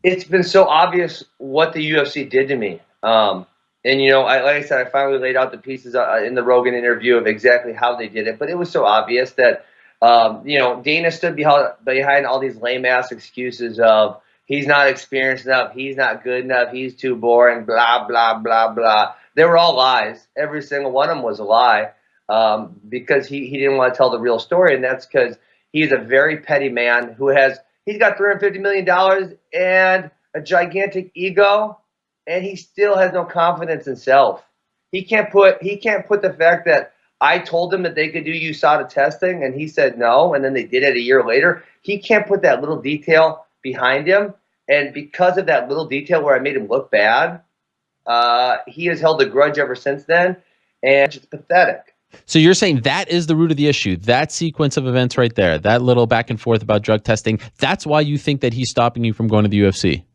It's been so obvious what the UFC did to me. And, like I said, I finally laid out the pieces in the Rogan interview of exactly how they did it. But it was so obvious that, Dana stood behind all these lame-ass excuses of he's not experienced enough, he's not good enough, he's too boring, blah, blah, blah, blah. They were all lies. Every single one of them was a lie, because he didn't want to tell the real story. And that's because he's a very petty man he's got $350 million and a gigantic ego, and he still has no confidence in self. He can't put the fact that I told him that they could do USADA testing and he said no, and then they did it a year later. He can't put that little detail behind him, and because of that little detail where I made him look bad, he has held a grudge ever since then, and it's pathetic. So you're saying that is the root of the issue, that sequence of events right there, that little back and forth about drug testing. That's why you think that he's stopping you from going to the UFC.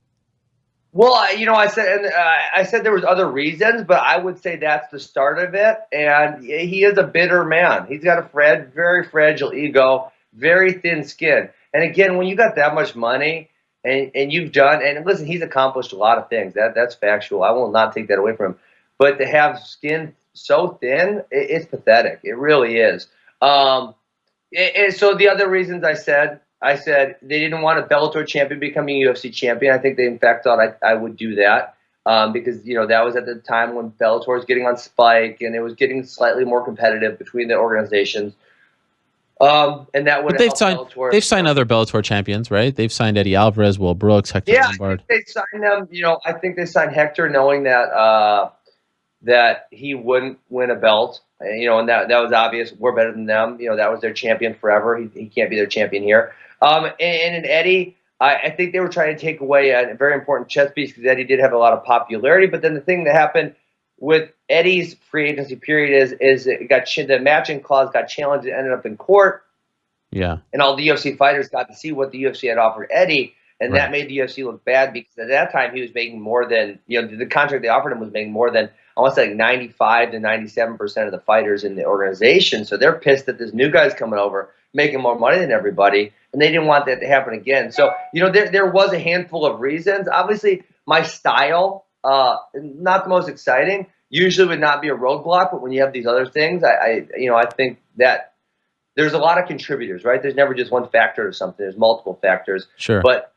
Well, I said there was other reasons, but I would say that's the start of it. And he is a bitter man. He's got a very fragile ego, very thin skin. And again, when you got that much money and you've done, and listen, he's accomplished a lot of things. That's factual. I will not take that away from him. But to have skin so thin, it's pathetic. It really is. And so the other reasons I said they didn't want a Bellator champion becoming a UFC champion. I think they in fact thought I would do that, because that was at the time when Bellator was getting on Spike and it was getting slightly more competitive between the organizations. And that would they've signed other Bellator champions, right? They've signed Eddie Alvarez, Will Brooks, Hector Lombard. I think they signed them. I think they signed Hector knowing that he wouldn't win a belt. And that was obvious. We're better than them. That was their champion forever. He can't be their champion here. And in Eddie, I think they were trying to take away a very important chess piece because Eddie did have a lot of popularity. But then the thing that happened with Eddie's free agency period is the matching clause got challenged and ended up in court. Yeah. And all the UFC fighters got to see what the UFC had offered Eddie. And that made the UFC look bad because at that time he was making more than, the contract they offered him was making more than, I want to say like 95 to 97% of the fighters in the organization. So they're pissed that this new guy's coming over, making more money than everybody. And they didn't want that to happen again. So, there was a handful of reasons. Obviously, my style, not the most exciting, usually would not be a roadblock. But when you have these other things, I think that there's a lot of contributors, right? There's never just one factor or something. There's multiple factors. Sure. But